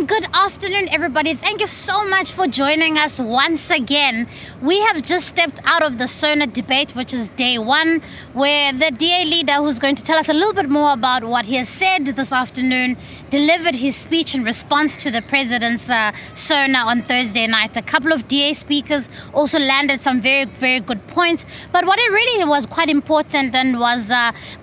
good afternoon, everybody. Thank you so much for joining us once again. We have just stepped out of the SONA debate, which is day one, where the DA leader, who's going to tell us a little bit more about what he has said this afternoon, delivered his speech in response to the president's SONA on Thursday night. A couple of DA speakers also landed some very, very good points. But what it really was quite important and was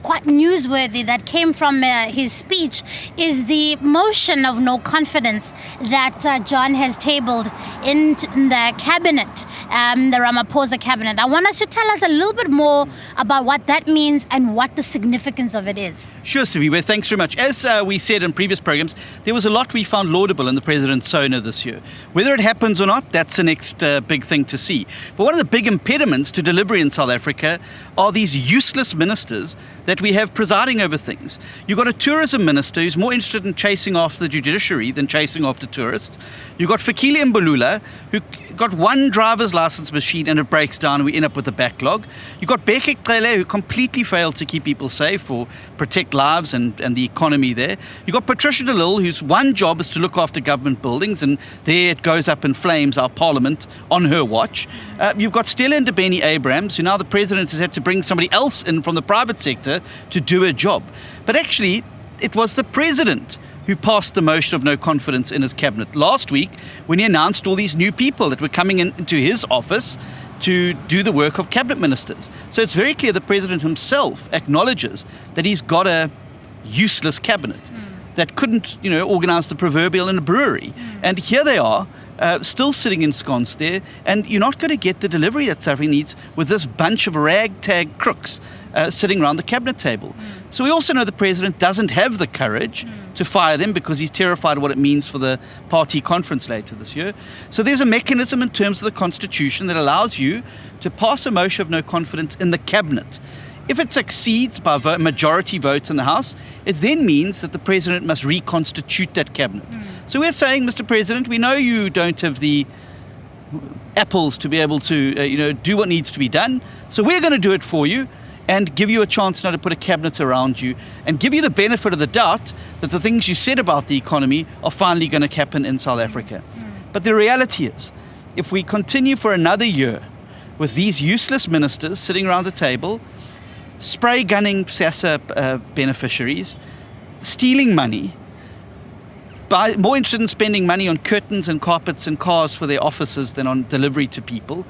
quite newsworthy that came from his speech is the motion of no confidence that John has tabled in the cabinet, the Ramaphosa cabinet. I want us to tell us a little bit more about what that means and what the significance of it is. Sure, Siviwe, thanks very much. As we said in previous programs, there was a lot we found laudable in the President's SONA this year. Whether it happens or not, that's the next big thing to see. But one of the big impediments to delivery in South Africa are these useless ministers that we have presiding over things. You've got a tourism minister who's more interested in chasing after the judiciary than chasing after tourists. You've got Fikile Mbalula, who got one driver's license machine and it breaks down and we end up with a backlog. You've got Bheki Cele, who completely failed to keep people safe or protect lives and the economy there. You've got Patricia de Lille, whose one job is to look after government buildings, and there it goes up in flames, our parliament, on her watch. You've got Stella Ndabeni-Abrahams, who now the president has had to bring somebody else in from the private sector to do a job. But actually, it was the president who passed the motion of no confidence in his cabinet last week when he announced all these new people that were coming into his office to do the work of cabinet ministers. So it's very clear the president himself acknowledges that he's got a useless cabinet that couldn't, organize the proverbial in a brewery. And here they are, still sitting ensconced there, and you're not going to get the delivery that South Africa needs with this bunch of ragtag crooks sitting around the cabinet table. So we also know the president doesn't have the courage to fire them because he's terrified of what it means for the party conference later this year. So there's a mechanism in terms of the constitution that allows you to pass a motion of no confidence in the cabinet. If it succeeds by majority votes in the House, it then means that the president must reconstitute that cabinet. So we're saying, Mr. President, we know you don't have the apples to be able to do what needs to be done. So we're going to do it for you and give you a chance now to put a cabinet around you and give you the benefit of the doubt that the things you said about the economy are finally going to happen in South Africa. But the reality is, if we continue for another year with these useless ministers sitting around the table, spray gunning SASSA beneficiaries, stealing money, more interested in spending money on curtains and carpets and cars for their offices than on delivery to people,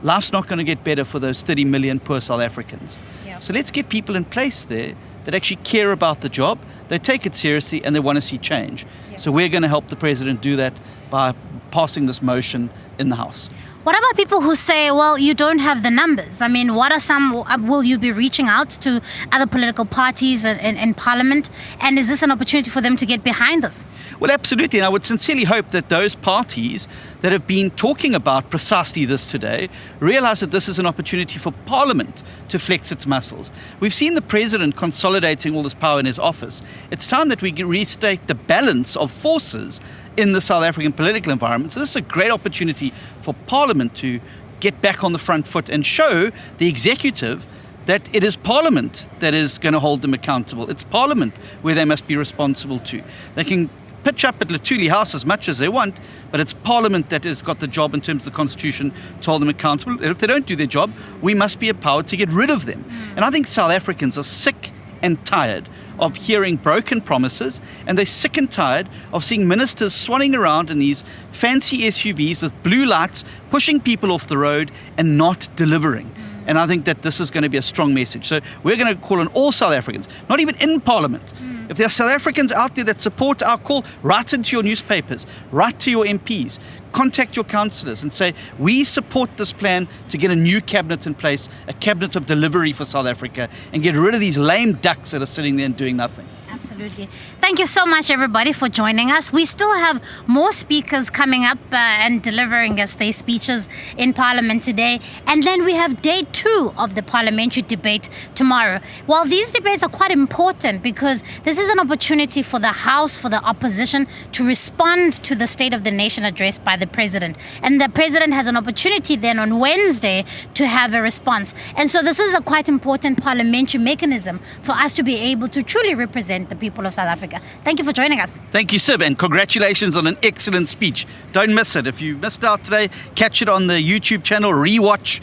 life's not going to get better for those 30 million poor South Africans. Yeah. So let's get people in place there that actually care about the job, they take it seriously, and they want to see change. Yeah. So we're going to help the president do that by passing this motion in the House. What about people who say, well, you don't have the numbers? I mean, what are will you be reaching out to other political parties in Parliament? And is this an opportunity for them to get behind this? Well, absolutely. And I would sincerely hope that those parties that have been talking about precisely this today realize that this is an opportunity for Parliament to flex its muscles. We've seen the president consolidating all this power in his office. It's time that we restate the balance of forces in the South African political environment. So this is a great opportunity for Parliament to get back on the front foot and show the executive that it is Parliament that is going to hold them accountable. It's Parliament where they must be responsible to. They can pitch up at Luthuli House as much as they want, but it's Parliament that has got the job in terms of the Constitution to hold them accountable. And if they don't do their job, we must be empowered to get rid of them. And I think South Africans are sick and tired of hearing broken promises, and they're sick and tired of seeing ministers swanning around in these fancy SUVs with blue lights, pushing people off the road and not delivering. And I think that this is going to be a strong message. So we're going to call on all South Africans, not even in Parliament. If there are South Africans out there that support our call, write into your newspapers, write to your MPs, contact your councillors and say, we support this plan to get a new cabinet in place, a cabinet of delivery for South Africa, and get rid of these lame ducks that are sitting there and doing nothing. Absolutely. Thank you so much, everybody, for joining us. We still have more speakers coming up and delivering us their speeches in Parliament today. And then we have day 2 of the parliamentary debate tomorrow. Well, these debates are quite important because this is an opportunity for the House, for the opposition, to respond to the State of the Nation address by the President. And the President has an opportunity then on Wednesday to have a response. And so this is a quite important parliamentary mechanism for us to be able to truly represent the people of South Africa. Thank you for joining us. Thank you, Sib, and congratulations on an excellent speech. Don't miss it. If you missed out today, catch it on the YouTube channel, rewatch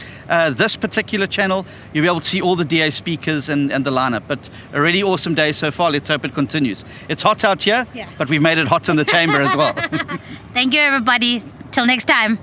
this particular channel. You'll be able to see all the DA speakers and the lineup. But a really awesome day so far. Let's hope it continues. It's hot out here, Yeah. but we've made it hot in the chamber as well. Thank you, everybody. Till next time.